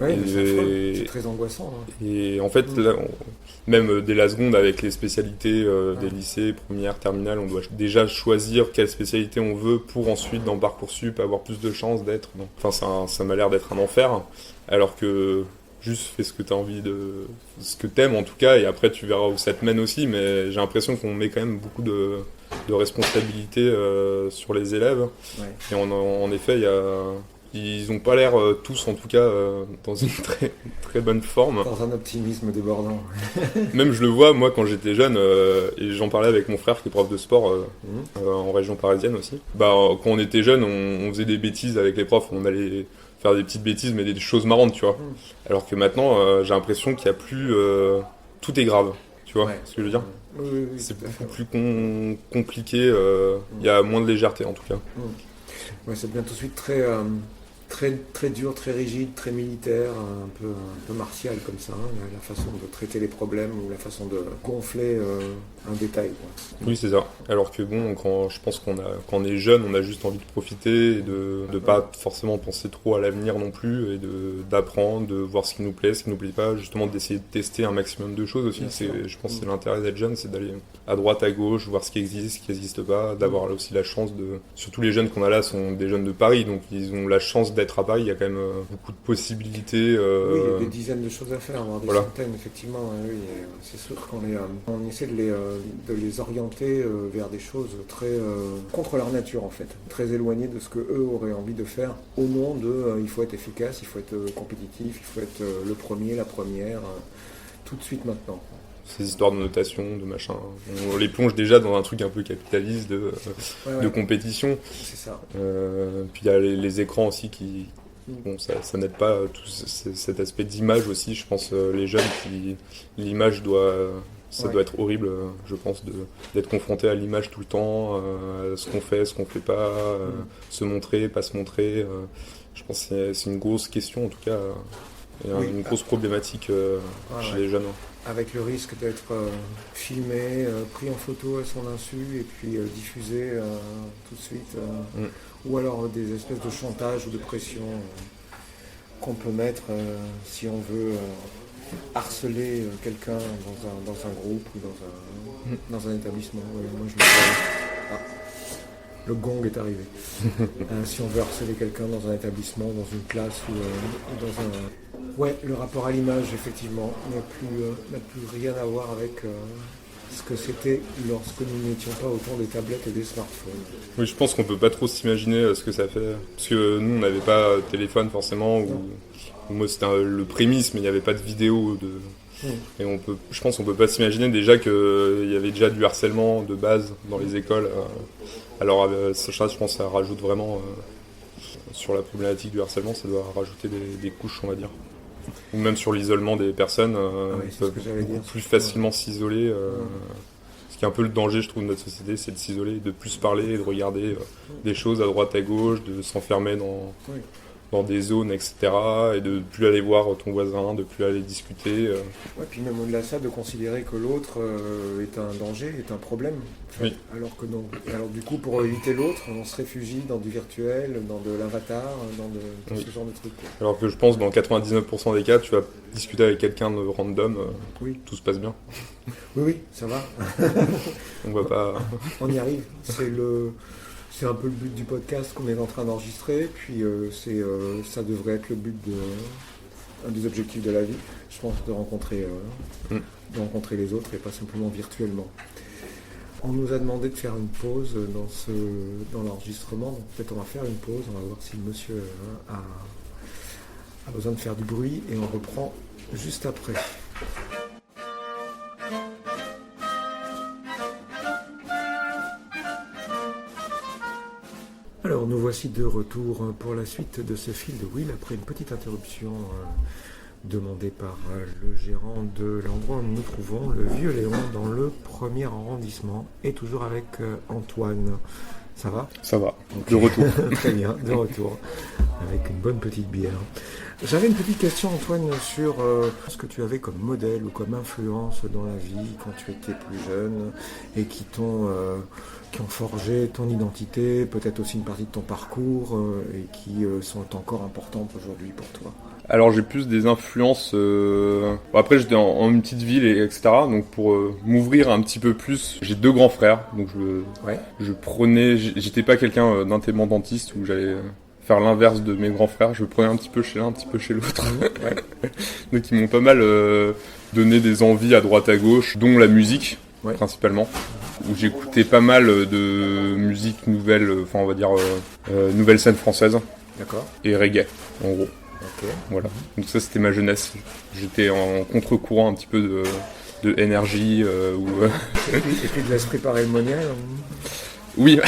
Oui, c'est très angoissant. Et en fait, là, même dès la seconde, avec les spécialités des lycées, première, terminale, on doit déjà choisir quelle spécialité on veut pour ensuite, dans Parcoursup, avoir plus de chances d'être. Enfin, ça m'a l'air d'être un enfer. Alors que juste fais ce que tu as envie ce que t'aimes en tout cas, et après tu verras où ça te mène aussi. Mais j'ai l'impression qu'on met quand même beaucoup de responsabilités sur les élèves. Et en effet, ils n'ont pas l'air tous, en tout cas, dans une très, très bonne forme. Dans un optimisme débordant. Même je le vois, moi, quand j'étais jeune, et j'en parlais avec mon frère qui est prof de sport en région parisienne aussi. Quand on était jeune, on faisait des bêtises avec les profs, on allait faire des petites bêtises, mais des choses marrantes, tu vois. Alors que maintenant, j'ai l'impression qu'il n'y a plus... tout est grave, tu vois ce que je veux dire. Oui, c'est beaucoup plus compliqué, il y a moins de légèreté en tout cas. Ouais, ça devient tout de suite très dur, très rigide, très militaire, un peu martial comme ça, la façon de traiter les problèmes ou la façon de gonfler un détail. Oui, c'est ça. Alors que bon, je pense quand on est jeune, on a juste envie de profiter et de pas forcément penser trop à l'avenir non plus, et d'apprendre, de voir ce qui nous plaît, ce qui nous plaît pas, justement d'essayer de tester un maximum de choses aussi. Je pense que c'est l'intérêt d'être jeune, c'est d'aller à droite, à gauche, voir ce qui existe, ce qui n'existe pas, d'avoir là aussi la chance surtout les jeunes qu'on a là sont des jeunes de Paris, donc ils ont la chance d'être à Paris, il y a quand même beaucoup de possibilités. Oui, il y a des dizaines de choses à faire, voire des centaines, effectivement. Oui, c'est sûr qu'on essaie de les orienter vers des choses très contre leur nature, en fait, très éloignées de ce que eux auraient envie de faire, au nom de il faut être efficace, il faut être compétitif, il faut être le premier, la première, tout de suite maintenant. Ces histoires de notation, de machin, on les plonge déjà dans un truc un peu capitaliste de compétition. C'est ça. Puis il y a les écrans aussi qui Bon, ça n'aide pas tout cet aspect d'image aussi. Je pense les jeunes l'image doit être horrible, je pense, d'être confronté à l'image tout le temps, à ce qu'on fait pas, se montrer, pas se montrer. Je pense que c'est une grosse question en tout cas, une grosse problématique chez les jeunes. Avec le risque d'être filmé, pris en photo à son insu et puis diffusé tout de suite. Ou alors des espèces de chantage ou de pression qu'on peut mettre si on veut harceler quelqu'un dans un groupe ou dans un établissement. Moi, je le gong est arrivé. Si on veut harceler quelqu'un dans un établissement, dans une classe ou dans un... Ouais, le rapport à l'image, effectivement, n'a plus rien à voir avec ce que c'était lorsque nous n'étions pas autour des tablettes et des smartphones. Oui, je pense qu'on peut pas trop s'imaginer ce que ça fait. Parce que nous, on n'avait pas de téléphone forcément, ou moi c'était le prémisse, mais il n'y avait pas de vidéo. Et je pense qu'on peut pas s'imaginer déjà qu'il y avait déjà du harcèlement de base dans les écoles. Alors ça, je pense que ça rajoute vraiment, sur la problématique du harcèlement, ça doit rajouter des couches, on va dire. Ou même sur l'isolement des personnes, ils peuvent beaucoup plus facilement s'isoler. Ce qui est un peu le danger, je trouve, de notre société, c'est de s'isoler, de plus parler, de regarder des choses à droite, à gauche, de s'enfermer dans des zones, etc. Et de plus aller voir ton voisin, de plus aller discuter. Ouais, puis même au-delà de ça, de considérer que l'autre est un danger, est un problème. En fait, oui. Alors que non. Alors du coup, pour éviter l'autre, on se réfugie dans du virtuel, dans de l'avatar, dans ce genre de trucs. Quoi. Alors que je pense dans 99% des cas, tu vas discuter avec quelqu'un de random, tout se passe bien. Oui, ça va. On va pas... On y arrive. C'est un peu le but du podcast qu'on est en train d'enregistrer, puis ça devrait être le but un des objectifs de la vie, je pense, de rencontrer les autres et pas simplement virtuellement. On nous a demandé de faire une pause dans l'enregistrement, donc peut-être on va faire une pause, on va voir si le monsieur a besoin de faire du bruit et on reprend juste après. Alors nous voici de retour pour la suite de ce fil de Will après une petite interruption demandée par le gérant de l'endroit où nous nous trouvons, le Vieux Léon, dans le 1er arrondissement, et toujours avec Antoine. Ça va ? Ça va, de retour. Très bien, de retour, avec une bonne petite bière. J'avais une petite question, Antoine, sur ce que tu avais comme modèle ou comme influence dans la vie quand tu étais plus jeune et qui ont forgé ton identité, peut-être aussi une partie de ton parcours et qui sont encore importantes aujourd'hui pour toi. Alors j'ai plus des influences... Après j'étais en une petite ville, etc. Donc pour m'ouvrir un petit peu plus, j'ai 2 grands frères. Donc je prenais... J'étais pas quelqu'un d'indépendantiste où j'allais... faire l'inverse de mes grands frères, je prenais un petit peu chez l'un, un petit peu chez l'autre. Donc ils m'ont pas mal donné des envies à droite à gauche, dont la musique, principalement, où j'écoutais pas mal de musique nouvelle, enfin on va dire nouvelle scène française. D'accord. Et reggae, en gros. Ok. Voilà. Donc ça c'était ma jeunesse. J'étais en contre-courant un petit peu de énergie. Et puis de l'esprit parémonial. Oui.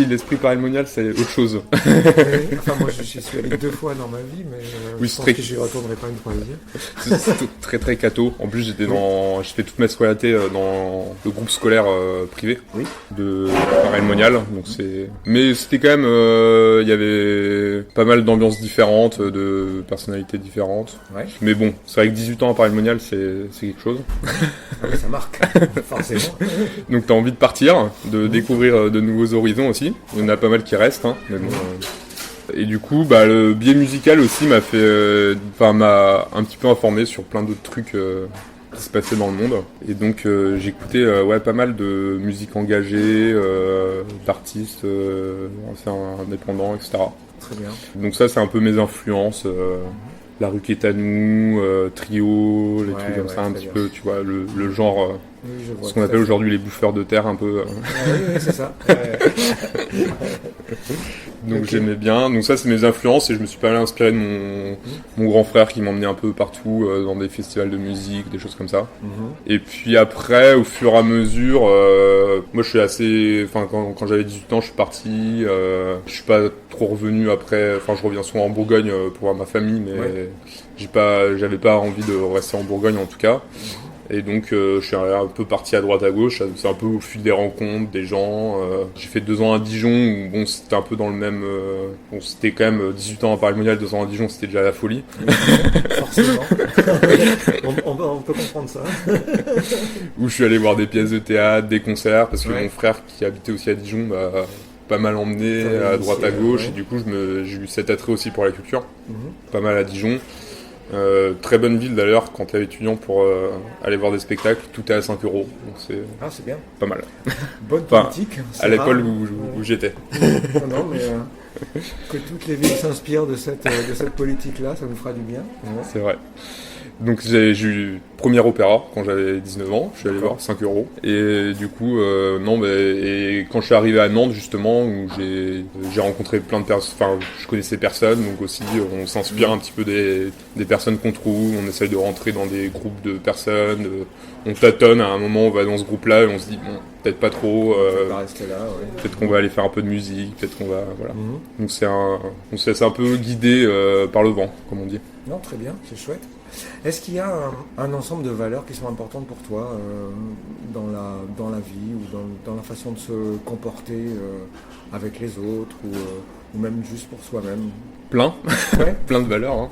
L'esprit parémonial, c'est autre chose. Enfin, moi, j'y suis allé 2 fois dans ma vie, mais je pense que j'y retournerai pas une 3e. C'est très très catho. En plus, j'ai fait toute ma scolarité dans le groupe scolaire privé de parémonial. Donc mais c'était quand même, il y avait pas mal d'ambiances différentes, de personnalités différentes. Ouais. Mais bon, c'est vrai que 18 ans à parémonial, c'est quelque chose. Ah oui, ça marque, forcément. Donc t'as envie de partir, de découvrir de nouveaux horizons aussi. Il y en a pas mal qui restent, hein. Mais bon, Et du coup, le biais musical aussi m'a un petit peu informé sur plein d'autres trucs qui se passaient dans le monde. Et donc j'écoutais pas mal de musique engagée, d'artistes indépendants, etc. Très bien. Donc ça, c'est un peu mes influences. La rue Quétanou, Trio, les trucs comme ça, un petit peu, tu vois, le genre, ce qu'on appelle aujourd'hui les bouffeurs de terre, un peu. Oui, c'est ça. Donc Ok. j'aimais bien. Donc ça, c'est mes influences et je me suis pas mal inspiré de mon grand frère qui m'emmenait un peu partout dans des festivals de musique, des choses comme ça. Mhm. Et puis après, au fur et à mesure, moi je suis assez... Enfin, quand j'avais 18 ans, je suis parti. Je suis pas trop revenu après. Enfin, je reviens souvent en Bourgogne pour voir ma famille, mais Ouais. j'avais pas envie de rester en Bourgogne en tout cas. Et donc je suis un peu parti à droite à gauche, c'est un peu au fil des rencontres, des gens. J'ai fait 2 ans à Dijon, où bon c'était un peu dans le même... bon c'était quand même 18 ans à Paris-Monial, 2 ans à Dijon, c'était déjà la folie. Forcément. On peut comprendre ça. Où je suis allé voir des pièces de théâtre, des concerts, parce que Ouais. mon frère qui habitait aussi à Dijon m'a pas mal emmené T'avais à droite à initié, gauche, ouais. et du coup j'ai eu cet attrait aussi pour la culture, Mhm. pas mal à Dijon. Très bonne ville d'ailleurs quand t'es étudiant pour aller voir des spectacles, tout est à 5 €, donc c'est Ah, c'est bien. pas mal. Bonne Enfin, politique. À l'école rare. où j'étais. Non, mais que toutes les villes s'inspirent de cette politique-là, ça nous fera du bien. C'est vrai. Donc j'ai eu premier opéra quand j'avais 19 ans, je suis allé D'accord. voir 5 €. Et du coup, non, et quand je suis arrivé à Nantes justement, où j'ai rencontré plein de personnes, enfin je connaissais personne, donc aussi on s'inspire un petit peu des personnes qu'on trouve, on essaye de rentrer dans des groupes de personnes, on tâtonne, à un moment on va dans ce groupe-là et on se dit bon, peut-être pas trop, On va rester là, ouais. peut-être qu'on va aller faire un peu de musique, peut-être qu'on va, voilà. Mhm. Donc on se laisse un peu guider par le vent, comme on dit. Non, très bien, c'est chouette. Est-ce qu'il y a un ensemble de valeurs qui sont importantes pour toi dans la vie ou dans la façon de se comporter avec les autres ou même juste pour soi-même? Plein. Ouais. Plein de valeurs. Hein.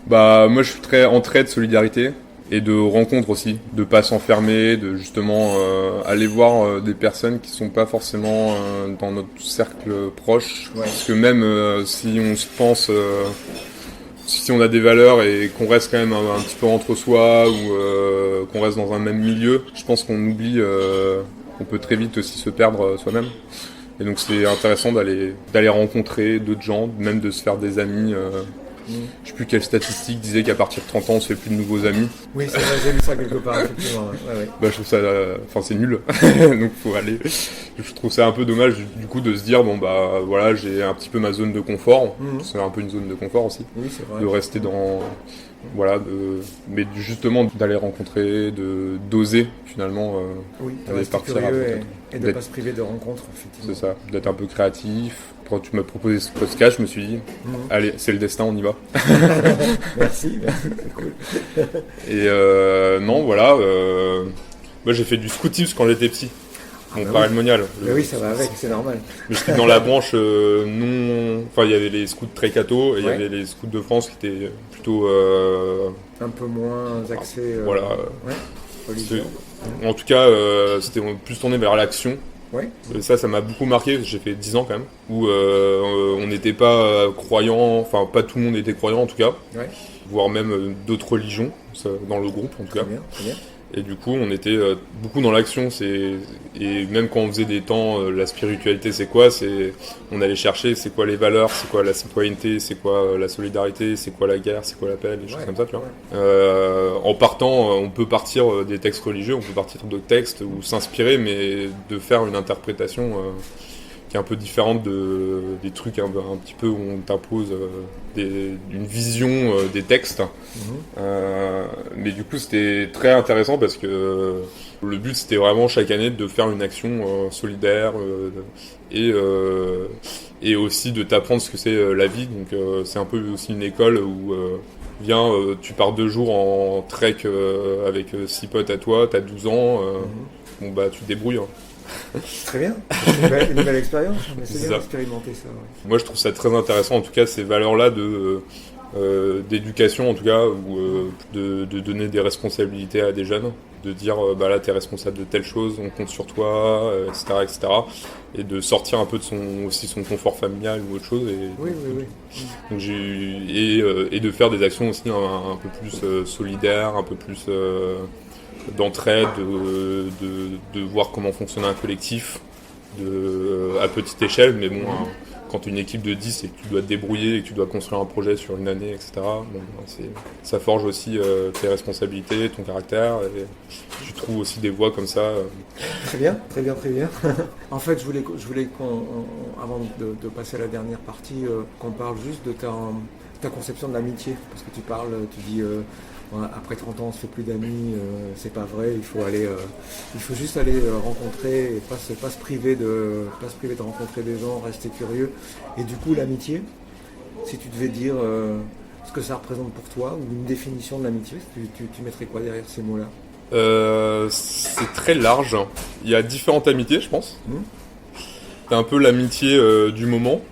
Bah moi je suis très entraide, solidarité et de rencontre aussi, de pas s'enfermer, de justement aller voir des personnes qui sont pas forcément dans notre cercle proche, Ouais. parce que même si on se pense, si on a des valeurs et qu'on reste quand même un petit peu entre soi ou qu'on reste dans un même milieu, je pense qu'on oublie, on peut très vite aussi se perdre soi-même. Et donc c'est intéressant d'aller rencontrer d'autres gens, même de se faire des amis. Je sais plus quelle statistique disait qu'à partir de 30 ans on se fait plus de nouveaux amis. Oui, c'est vrai, j'ai lu ça quelque part, effectivement. Ouais, ouais. Bah je trouve ça, enfin c'est nul. Donc faut aller. Je trouve ça un peu dommage du coup de se dire bon bah voilà j'ai un petit peu ma zone de confort. Mhm. C'est un peu une zone de confort aussi. Oui, c'est vrai. De rester dans voilà mais justement d'aller rencontrer, d'oser finalement. Oui, de Aller rester partir curieux peut-être. et de ne D'être- pas se priver de rencontres, effectivement. C'est ça, d'être un peu créatif. Quand tu m'as proposé ce podcast, je me suis dit Mhm. allez c'est le destin, on y va. Merci, c'est cool. Et non, voilà. Moi, j'ai fait du scoutisme quand j'étais petit. Mon bah Paris Monial. Mais oui, ça va avec, c'est normal. Mais j'étais dans la branche non. Enfin, il y avait les scouts très cathos et il y Ouais. avait les scouts de France qui étaient plutôt. Un peu moins axé. Voilà. Ouais, religieux. En tout cas, c'était plus tourné vers l'action. Ouais. Et ça m'a beaucoup marqué. J'ai fait 10 ans quand même. Où on n'était pas croyants. Enfin, pas tout le monde était croyant en tout cas. Ouais. Voire même d'autres religions dans le groupe en tout Très cas. bien, très bien. Et du coup, on était beaucoup dans l'action. Et même quand on faisait des temps, la spiritualité, c'est quoi ? On allait chercher, c'est quoi les valeurs, c'est quoi la citoyenneté, c'est quoi la solidarité, c'est quoi la guerre, c'est quoi la paix, des choses Ouais, comme ça, tu vois. ouais. En partant, on peut partir des textes religieux, on peut partir de textes ou s'inspirer, mais de faire une interprétation qui est un peu différente des trucs un petit peu où on t'impose une vision des textes. Mhm. Mais du coup, c'était très intéressant parce que le but, c'était vraiment chaque année de faire une action solidaire et aussi de t'apprendre ce que c'est la vie. Donc, c'est un peu aussi une école où viens, tu pars 2 jours en trek avec 6 potes à toi, t'as 12 ans, bon bah tu te débrouilles. Hein. Très bien. Une belle expérience. Mais c'est C'est bien ça. d'expérimenter ça. Ouais. Moi, je trouve ça très intéressant, en tout cas, ces valeurs-là d'éducation, en tout cas, ou de donner des responsabilités à des jeunes, de dire, bah là, t'es responsable de telle chose, on compte sur toi, etc., etc., et de sortir un peu de son confort familial ou autre chose. Oui, oui, oui. Donc et de faire des actions aussi un peu plus solidaires, un peu plus d'entraide, de voir comment fonctionne un collectif à petite échelle, mais bon, quand tu es une équipe de 10 et que tu dois te débrouiller et que tu dois construire un projet sur une année, etc., bon, ça forge aussi tes responsabilités, ton caractère, et tu trouves aussi des voies comme ça. Très bien, très bien, très bien. En fait, je voulais avant de passer à la dernière partie, qu'on parle juste de ta conception de l'amitié, parce que tu dis après 30 ans on se fait plus d'amis, c'est pas vrai, il faut juste aller rencontrer et pas se priver de rencontrer des gens, rester curieux. Et du coup l'amitié, si tu devais dire ce que ça représente pour toi, ou une définition de l'amitié, tu mettrais quoi derrière ces mots-là? C'est très large, il y a différentes amitiés, je pense. T'as un peu l'amitié du moment,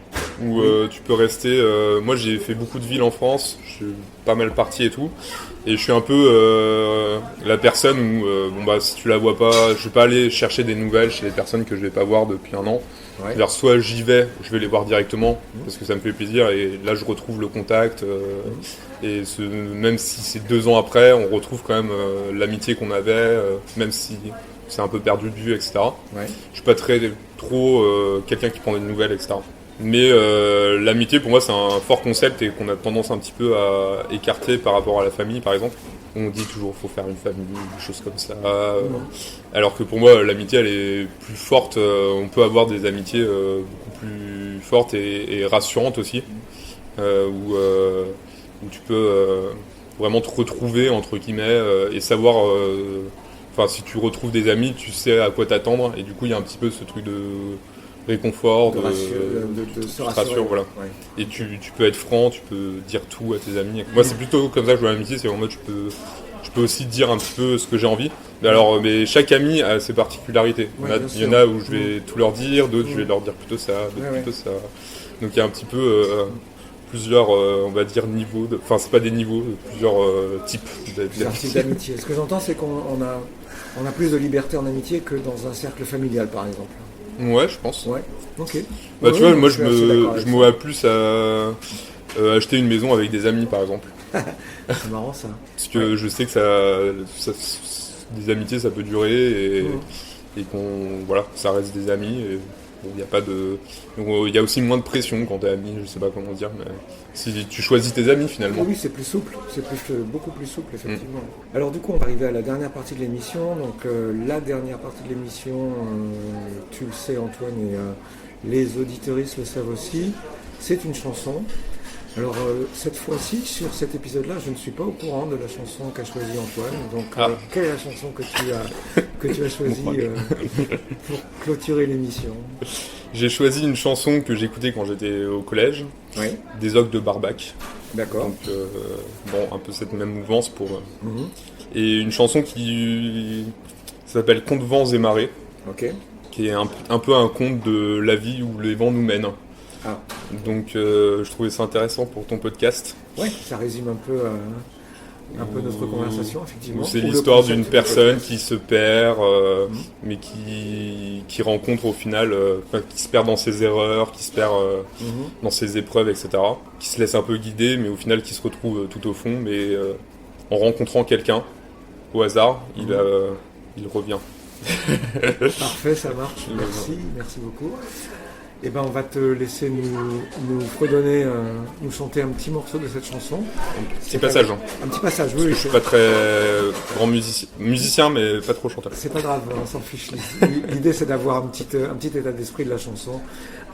où tu peux rester... moi j'ai fait beaucoup de villes en France, je suis pas mal parti et tout, et je suis un peu la personne où si tu la vois pas, je vais pas aller chercher des nouvelles chez les personnes que je vais pas voir depuis un an. Ouais. Alors soit j'y vais, je vais les voir directement parce que ça me fait plaisir, et là je retrouve le contact, et même si c'est 2 ans après, on retrouve quand même l'amitié qu'on avait, même si c'est un peu perdu de vue, etc. Ouais. Je suis pas trop quelqu'un qui prend des nouvelles, etc. Mais l'amitié pour moi c'est un fort concept et qu'on a tendance un petit peu à écarter par rapport à la famille, par exemple. On dit toujours faut faire une famille, des choses comme ça. Alors que pour moi l'amitié elle est plus forte. On peut avoir des amitiés beaucoup plus fortes et rassurantes aussi, où tu peux vraiment te retrouver entre guillemets et savoir. Enfin, si tu retrouves des amis, tu sais à quoi t'attendre, et du coup il y a un petit peu ce truc de réconfort, de tu se te rassurer. rassures, voilà. Ouais. Et tu peux être franc, tu peux dire tout à tes amis. Moi, c'est plutôt comme ça que je vois l'amitié, c'est en mode je peux aussi dire un petit peu ce que j'ai envie. Mais chaque ami a ses particularités. Ouais, il y en a où je vais tout leur dire, d'autres je vais leur dire plutôt ça, d'autres plutôt ça. Donc il y a un petit peu plusieurs, on va dire, niveaux. Enfin, c'est pas des niveaux, plusieurs types Plusieurs types d'amitié. Ce que j'entends, c'est qu'on a plus de liberté en amitié que dans un cercle familial, par exemple. Ouais, je pense. Ouais, ok. Bah, tu vois, moi je suis assez d'accord avec me ça. vois plus à acheter une maison avec des amis, par exemple. C'est marrant ça. Parce que je sais que des amitiés ça peut durer, et ça reste des amis. Et bon, il y a pas de. Il y a aussi moins de pression quand t'es ami, je sais pas comment dire, mais si tu choisis tes amis finalement. Oui, c'est plus souple, beaucoup plus souple, effectivement. Alors du coup, on va arriver à la dernière partie de l'émission. Donc la dernière partie de l'émission, tu le sais Antoine, et les auditeuristes le savent aussi, c'est une chanson. Alors cette fois-ci, sur cet épisode-là, je ne suis pas au courant de la chanson qu'a choisie Antoine. Donc quelle est la chanson que tu as choisie pour clôturer l'émission? J'ai choisi une chanson que j'écoutais quand j'étais au collège, Oui. des Ogres de Barbac. D'accord. Donc un peu cette même mouvance pour. Et une chanson qui s'appelle Contes vents et marées, Ok. qui est un peu un conte de la vie où les vents nous mènent. Ah. Donc je trouvais ça intéressant pour ton podcast. Ouais, ça résume un peu notre conversation, effectivement. C'est Ou le l'histoire concept d'une du personne podcast. qui se perd, mais qui rencontre au final, qui se perd dans ses erreurs, qui se perd dans ses épreuves, etc. Qui se laisse un peu guider, mais au final qui se retrouve tout au fond. Mais en rencontrant quelqu'un, au hasard, il revient. Parfait, ça marche. Merci beaucoup. Eh ben, on va te laisser nous fredonner, nous chanter un petit morceau de cette chanson. Petit passage. Un petit passage, Parce oui. que je suis pas très grand musicien, mais pas trop chanteur. C'est pas grave, on s'en fiche. L'idée, c'est d'avoir un petit état d'esprit de la chanson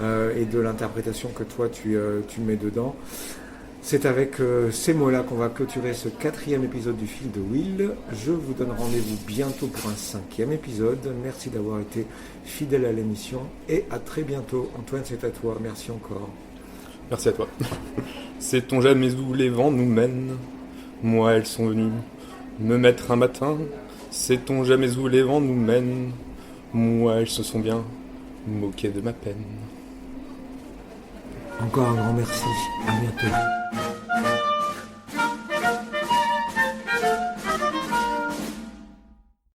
et de l'interprétation que toi, tu mets dedans. C'est avec ces mots-là qu'on va clôturer ce 4e épisode du Fil de Will. Je vous donne rendez-vous bientôt pour un 5e épisode. Merci d'avoir été fidèle à l'émission et à très bientôt. Antoine, c'est à toi. Merci encore. Merci à toi. Sait-on jamais où les vents nous mènent? Moi, elles sont venues me mettre un matin. Sait-on jamais où les vents nous mènent? Moi, elles se sont bien moquées de ma peine. Encore un grand merci. À bientôt.